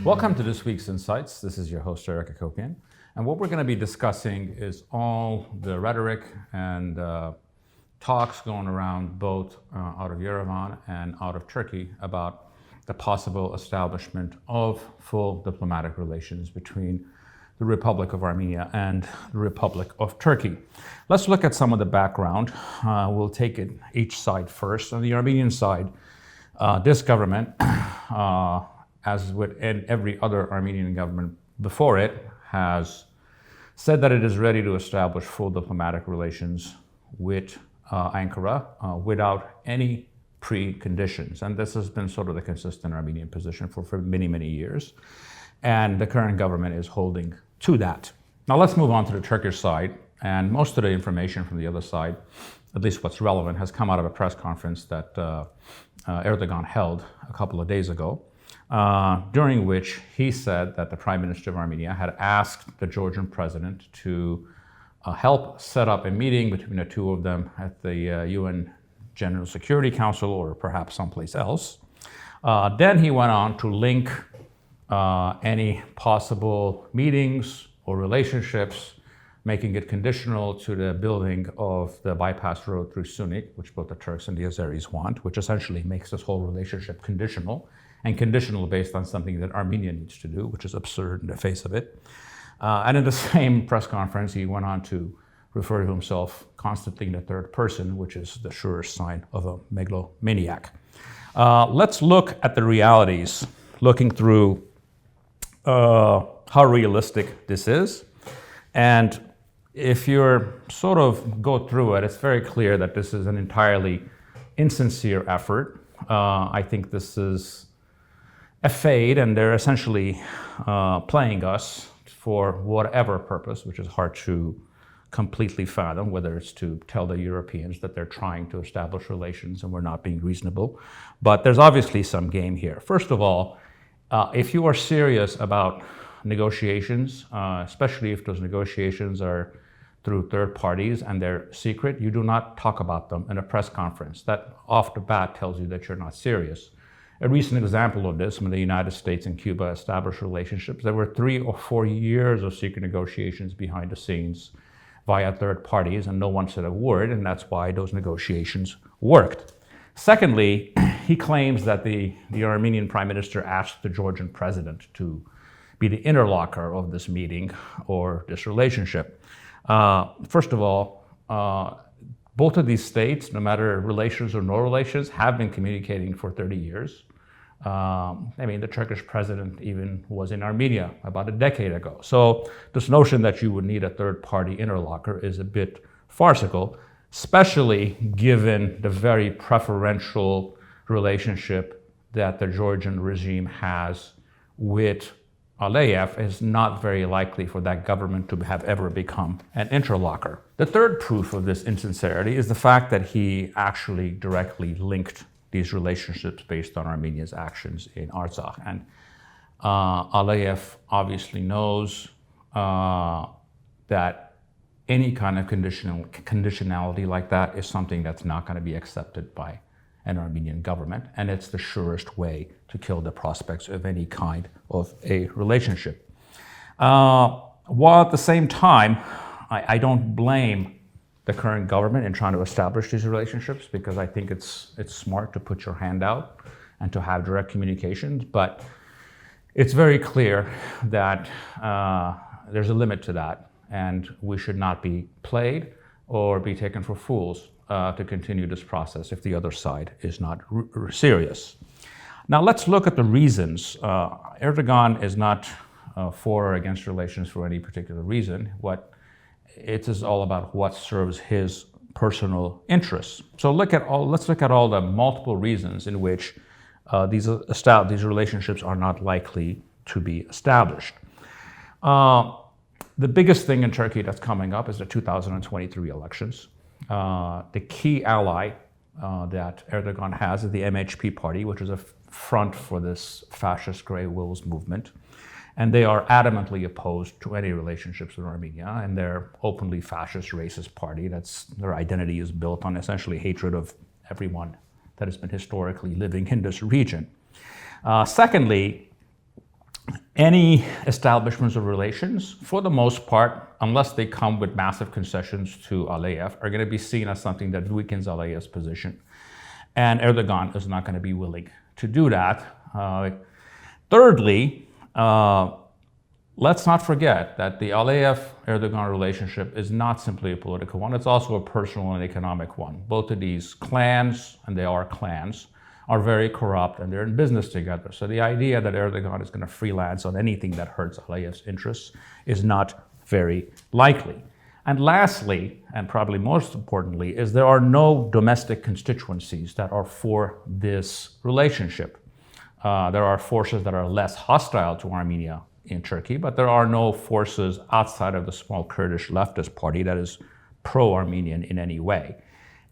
Welcome to this week's Insights. This is your host, Eric Hacopian. And what we're going to be discussing is all the rhetoric and talks going around both out of Yerevan and out of Turkey about the possible establishment of full diplomatic relations between the Republic of Armenia and the Republic of Turkey. Let's look at some of the background. We'll take it each side first. On the Armenian side, this government, as with every other Armenian government before it, has said that it is ready to establish full diplomatic relations with Ankara without any preconditions. And this has been sort of the consistent Armenian position for many, many years. And the current government is holding to that. Now let's move on to the Turkish side. And most of the information from the other side, at least what's relevant, has come out of a press conference that Erdogan held a couple of days ago, during which he said that the Prime Minister of Armenia had asked the Georgian president to help set up a meeting between the two of them at the UN General Security Council or perhaps someplace else. Then he went on to link any possible meetings or relationships, making it conditional to the building of the bypass road through Sunik, which both the Turks and the Azeris want, which essentially makes this whole relationship conditional, and conditional based on something that Armenia needs to do, which is absurd in the face of it. And in the same press conference, he went on to refer to himself constantly in the third person, which is the surest sign of a megalomaniac. Let's look at the realities, looking through how realistic this is. And if you're sort of go through it, it's very clear that this is an entirely insincere effort. I think this is a fade, and they're essentially playing us for whatever purpose, which is hard to completely fathom, whether it's to tell the Europeans that they're trying to establish relations and we're not being reasonable. But there's obviously some game here. First of all, if you are serious about negotiations, especially if those negotiations are through third parties and they're secret, you do not talk about them in a press conference. That off the bat tells you that you're not serious. A recent example of this, when the United States and Cuba established relationships, there were 3 or 4 years of secret negotiations behind the scenes via third parties, and no one said a word, and that's why those negotiations worked. Secondly, he claims that the Armenian Prime Minister asked the Georgian president to be the interlocutor of this meeting or this relationship. First of all, both of these states, no matter relations or no relations, have been communicating for 30 years. The Turkish president even was in Armenia about a decade ago. So this notion that you would need a third-party interlocutor is a bit farcical, especially given the very preferential relationship that the Georgian regime has with Aliyev. Is not very likely for that government to have ever become an interlocutor. The third proof of this insincerity is the fact that he actually directly linked these relationships based on Armenia's actions in Artsakh. And Aliyev obviously knows that any kind of conditionality like that is something that's not going to be accepted by an Armenian government, and it's the surest way to kill the prospects of any kind of a relationship. While at the same time, I don't blame the current government in trying to establish these relationships, because I think it's smart to put your hand out and to have direct communications, but it's very clear that there's a limit to that, and we should not be played or be taken for fools to continue this process if the other side is not serious. Now let's look at the reasons. Erdogan is not for or against relations for any particular reason. It is all about what serves his personal interests. So let's look at all the multiple reasons in which these relationships are not likely to be established. The biggest thing in Turkey that's coming up is the 2023 elections. The key ally that Erdogan has is the MHP party, which is a front for this fascist grey wolves movement. And they are adamantly opposed to any relationships with Armenia, and they're openly fascist, racist party. Their identity is built on essentially hatred of everyone that has been historically living in this region. Secondly, any establishments of relations, for the most part, unless they come with massive concessions to Aliyev, are going to be seen as something that weakens Aliyev's position. And Erdogan is not going to be willing to do that. Thirdly, let's not forget that the Aliyev-Erdogan relationship is not simply a political one, it's also a personal and economic one. Both of these clans, and they are clans, are very corrupt and they're in business together. So the idea that Erdogan is going to freelance on anything that hurts Aliyev's interests is not very likely. And lastly, and probably most importantly, is there are no domestic constituencies that are for this relationship. There are forces that are less hostile to Armenia in Turkey, but there are no forces outside of the small Kurdish leftist party that is pro-Armenian in any way.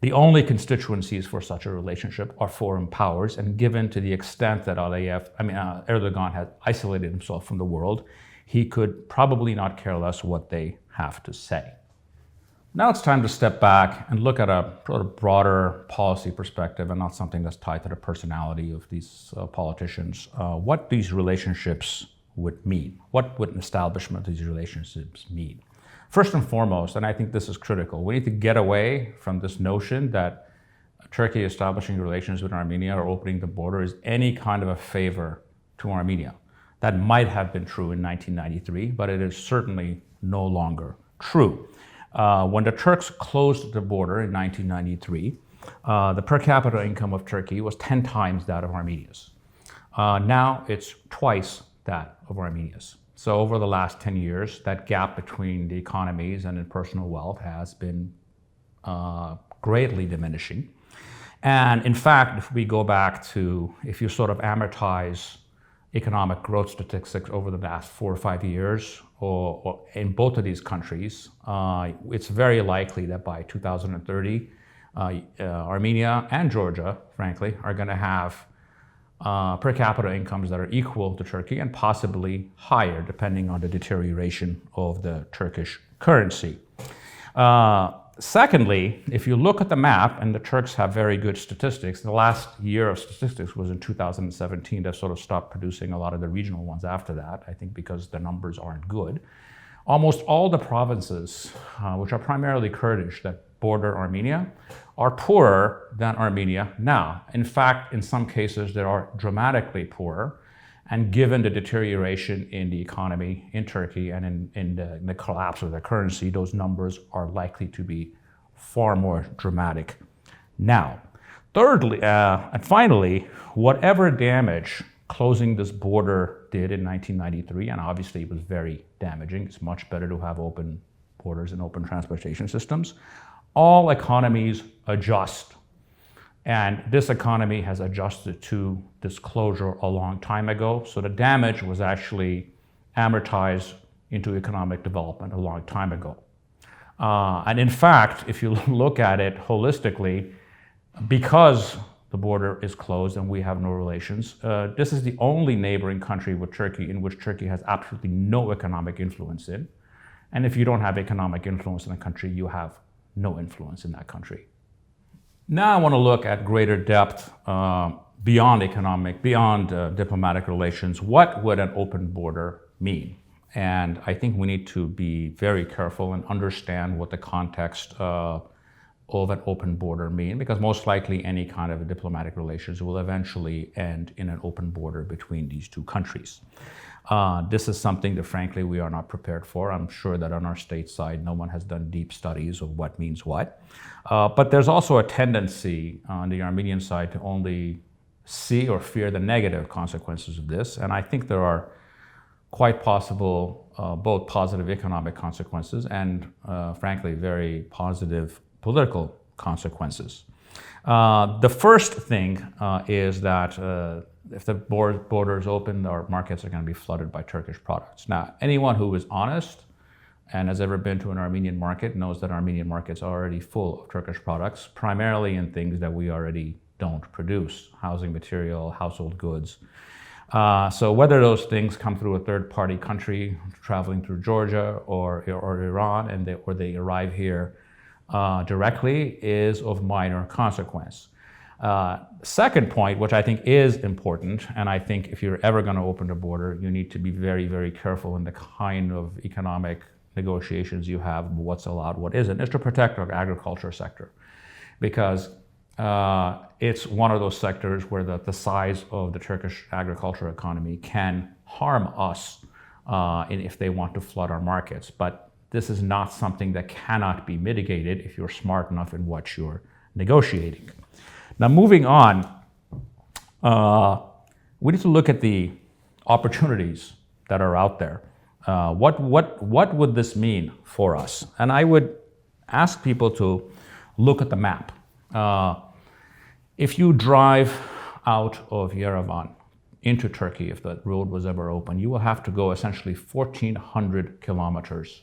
The only constituencies for such a relationship are foreign powers, and given to the extent that Erdogan has isolated himself from the world, he could probably not care less what they have to say. Now it's time to step back and look at a sort of broader policy perspective and not something that's tied to the personality of these politicians. What these relationships would mean. What would an establishment of these relationships mean? First and foremost, and I think this is critical, we need to get away from this notion that Turkey establishing relations with Armenia or opening the border is any kind of a favor to Armenia. That might have been true in 1993, but it is certainly no longer true. When the Turks closed the border in 1993, the per capita income of Turkey was 10 times that of Armenia's. Now it's twice that of Armenia's. So over the last 10 years, that gap between the economies and in personal wealth has been greatly diminishing. And in fact, if we go back to, if you sort of amortize economic growth statistics over the last 4 or 5 years, or in both of these countries, it's very likely that by 2030, Armenia and Georgia, frankly, are going to have per capita incomes that are equal to Turkey and possibly higher, depending on the deterioration of the Turkish currency. Secondly, if you look at the map, and the Turks have very good statistics, the last year of statistics was in 2017. They sort of stopped producing a lot of the regional ones after that, I think because the numbers aren't good. Almost all the provinces, which are primarily Kurdish, that border Armenia, are poorer than Armenia now. In fact, in some cases, they are dramatically poorer. And given the deterioration in the economy in Turkey and in the collapse of the currency, those numbers are likely to be far more dramatic now. Thirdly, and finally, whatever damage closing this border did in 1993, and obviously it was very damaging, it's much better to have open borders and open transportation systems, all economies adjust. And this economy has adjusted to this closure a long time ago. So the damage was actually amortized into economic development a long time ago. And in fact, if you look at it holistically, because the border is closed and we have no relations, this is the only neighboring country with Turkey in which Turkey has absolutely no economic influence in. And if you don't have economic influence in a country, you have no influence in that country. Now I want to look at greater depth beyond diplomatic relations. What would an open border mean? And I think we need to be very careful and understand what the context of an open border mean, because most likely any kind of diplomatic relations will eventually end in an open border between these two countries. This is something that frankly we are not prepared for. I'm sure that on our state side, no one has done deep studies of what means what. But there's also a tendency on the Armenian side to only see or fear the negative consequences of this. And I think there are quite possible both positive economic consequences and frankly very positive political consequences. The first thing is that if the border is open, our markets are going to be flooded by Turkish products. Now, anyone who is honest and has ever been to an Armenian market knows that Armenian markets are already full of Turkish products, primarily in things that we already don't produce, housing material, household goods. So whether those things come through a third-party country traveling through Georgia or Iran, or they arrive here directly, is of minor consequence. Second point, which I think is important, and I think if you're ever going to open the border, you need to be very, very careful in the kind of economic negotiations you have, what's allowed, what isn't, is to protect our agriculture sector. Because it's one of those sectors where the size of the Turkish agriculture economy can harm us if they want to flood our markets. But this is not something that cannot be mitigated if you're smart enough in what you're negotiating. Now, moving on, we need to look at the opportunities that are out there. What would this mean for us? And I would ask people to look at the map. If you drive out of Yerevan into Turkey, if the road was ever open, you will have to go essentially 1,400 kilometers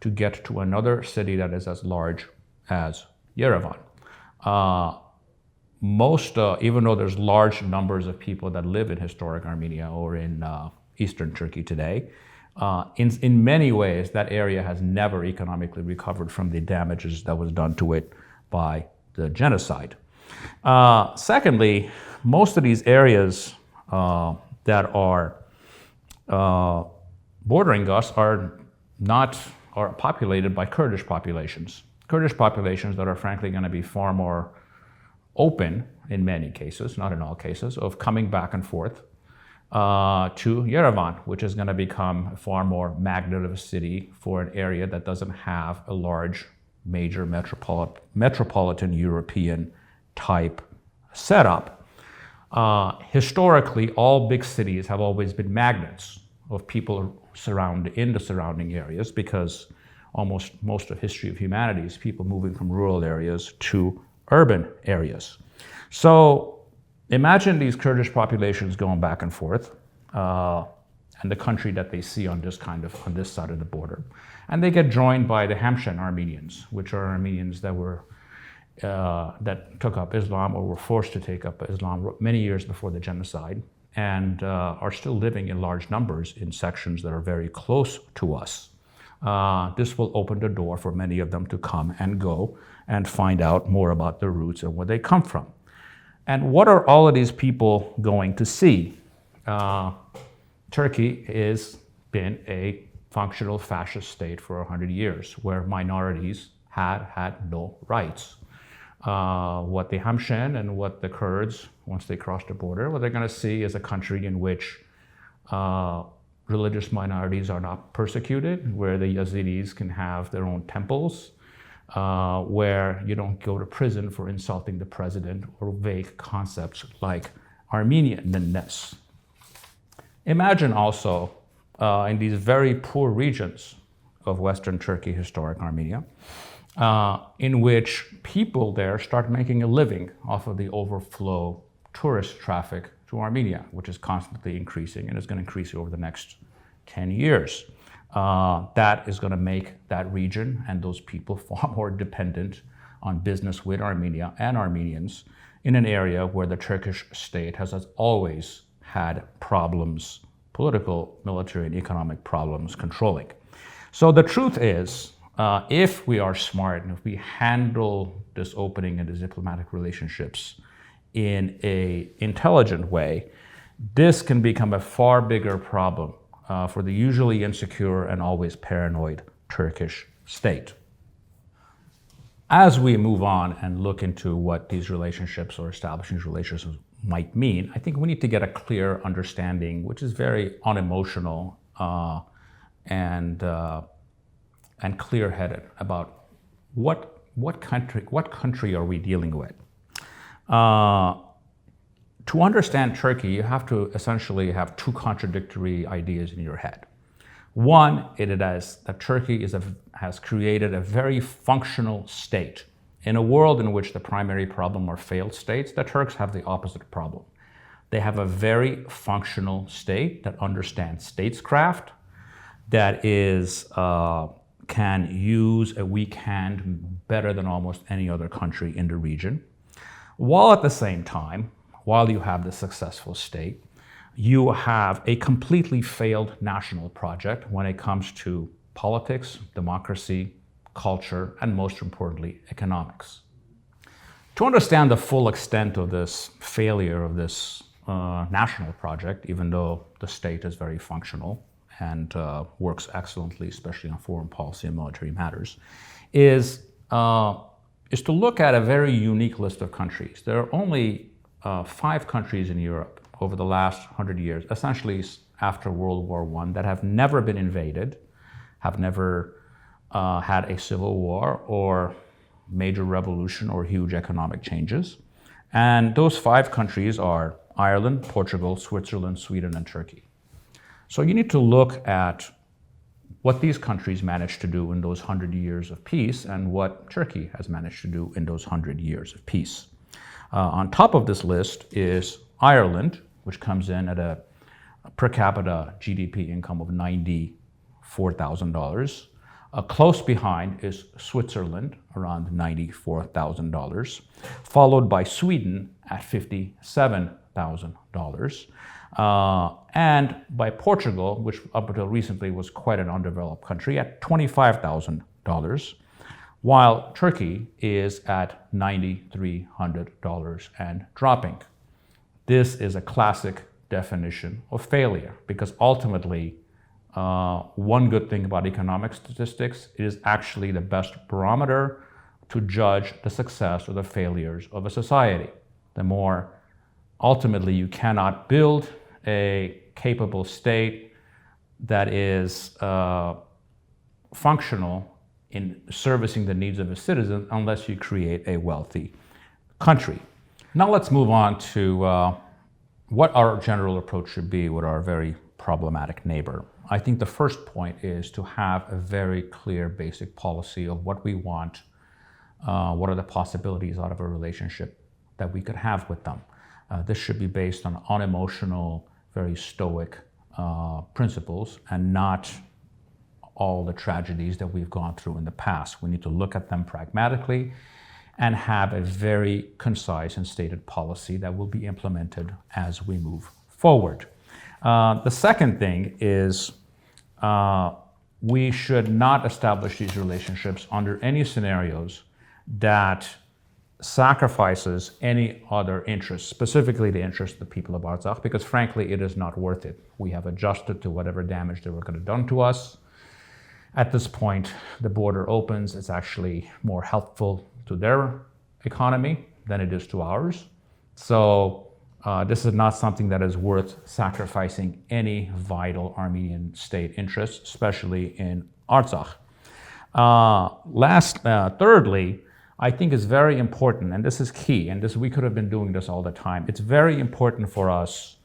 to get to another city that is as large as Yerevan. Even though there's large numbers of people that live in historic Armenia or in eastern Turkey today, in many ways, that area has never economically recovered from the damages that was done to it by the genocide. Secondly, most of these areas that are bordering us are populated by Kurdish populations. Kurdish populations that are frankly going to be far more open in many cases, not in all cases, of coming back and forth to Yerevan, which is going to become a far more magnet of a city for an area that doesn't have a large, major metropolitan European type setup. Historically, all big cities have always been magnets of people in the surrounding areas, because almost most of history of humanity is people moving from rural areas to urban areas. So imagine these Kurdish populations going back and forth, and the country that they see on this side of the border, and they get joined by the Hamshen Armenians, which are Armenians that took up Islam or were forced to take up Islam many years before the genocide, and are still living in large numbers in sections that are very close to us. This will open the door for many of them to come and go and find out more about their roots and where they come from. And what are all of these people going to see? Turkey has been a functional fascist state for 100 years, where minorities had no rights. What the Hamshen and what the Kurds, once they cross the border, what they're going to see is a country in which religious minorities are not persecuted, where the Yazidis can have their own temples, where you don't go to prison for insulting the president or vague concepts like Armenianness. Imagine also in these very poor regions of Western Turkey, historic Armenia, in which people there start making a living off of the overflow tourist traffic to Armenia, which is constantly increasing and is going to increase over the next 10 years. That is going to make that region and those people far more dependent on business with Armenia and Armenians in an area where the Turkish state has always had problems, political, military, and economic problems controlling. So the truth is, if we are smart and if we handle this opening and the diplomatic relationships in an intelligent way, this can become a far bigger problem for the usually insecure and always paranoid Turkish state. As we move on and look into what these relationships or establishing these relationships might mean, I think we need to get a clear understanding, which is very unemotional and clear-headed, about what country are we dealing with. To understand Turkey, you have to essentially have two contradictory ideas in your head. One, it is that Turkey has created a very functional state. In a world in which the primary problem are failed states, the Turks have the opposite problem. They have a very functional state that understands statescraft, that can use a weak hand better than almost any other country in the region, while at the same time, while you have the successful state, you have a completely failed national project when it comes to politics, democracy, culture, and most importantly, economics. To understand the full extent of this failure of this national project, even though the state is very functional and works excellently, especially on foreign policy and military matters, is to look at a very unique list of countries. There are only 5 countries in Europe over the last 100 years, essentially after World War I, that have never been invaded, have never had a civil war or major revolution or huge economic changes. And those 5 countries are Ireland, Portugal, Switzerland, Sweden, and Turkey. So you need to look at what these countries managed to do in those 100 years of peace and what Turkey has managed to do in those 100 years of peace. On top of this list is Ireland, which comes in at a per capita GDP income of $94,000. Close behind is Switzerland, around $94,000, followed by Sweden at $57,000, and by Portugal, which up until recently was quite an undeveloped country, at $25,000, while Turkey is at $9,300 and dropping. This is a classic definition of failure, because ultimately, one good thing about economic statistics, it is actually the best barometer to judge the success or the failures of a society. The more ultimately you cannot build a capable state that is functional in servicing the needs of a citizen unless you create a wealthy country. Now let's move on to what our general approach should be with our very problematic neighbor. I think the first point is to have a very clear basic policy of what we want, what are the possibilities out of a relationship that we could have with them. This should be based on unemotional, very stoic principles and not all the tragedies that we've gone through in the past. We need to look at them pragmatically and have a very concise and stated policy that will be implemented as we move forward. The second thing is we should not establish these relationships under any scenarios that sacrifices any other interests, specifically the interest of the people of Artsakh, because frankly, it is not worth it. We have adjusted to whatever damage they were going to done to us. At this point, the border opens. It's actually more helpful to their economy than it is to ours. So this is not something that is worth sacrificing any vital Armenian state interests, especially in Artsakh. Thirdly, I think it's very important, and this is key, and we could have been doing this all the time. It's very important for us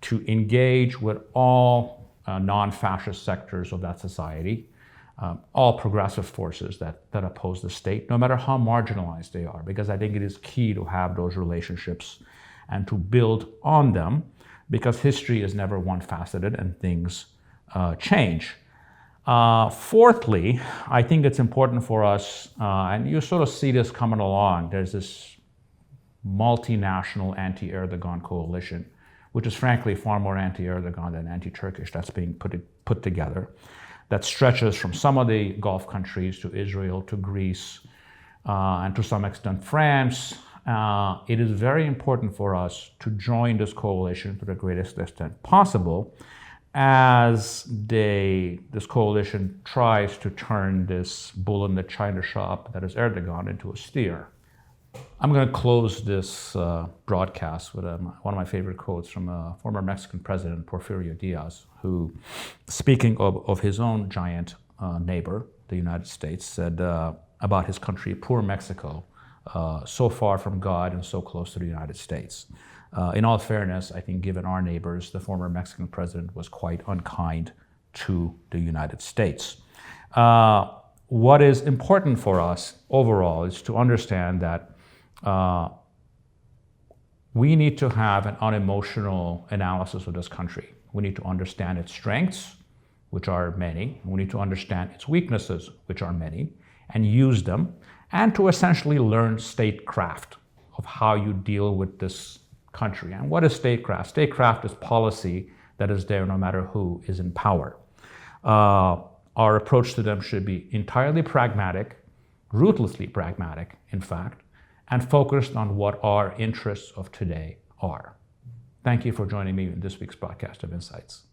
to engage with all non-fascist sectors of that society, all progressive forces that oppose the state, no matter how marginalized they are, because I think it is key to have those relationships and to build on them, because history is never one-faceted and things change. Fourthly, I think it's important for us, and you sort of see this coming along, there's this multinational anti-Erdogan coalition, which is frankly far more anti-Erdogan than anti-Turkish, that's being put together, that stretches from some of the Gulf countries to Israel, to Greece, and to some extent France. It is very important for us to join this coalition to the greatest extent possible, as this coalition tries to turn this bull in the china shop that is Erdogan into a steer. I'm going to close this broadcast with one of my favorite quotes from former Mexican President Porfirio Diaz, who, speaking of his own giant neighbor, the United States, said about his country, poor Mexico, so far from God and so close to the United States. In all fairness, I think given our neighbors, the former Mexican president was quite unkind to the United States. What is important for us overall is to understand that we need to have an unemotional analysis of this country. We need to understand its strengths, which are many. We need to understand its weaknesses, which are many, and use them, and to essentially learn statecraft of how you deal with this country. And what is statecraft? Statecraft is policy that is there no matter who is in power. Our approach to them should be entirely pragmatic, ruthlessly pragmatic, in fact, and focused on what our interests of today are. Thank you for joining me in this week's broadcast of Insights.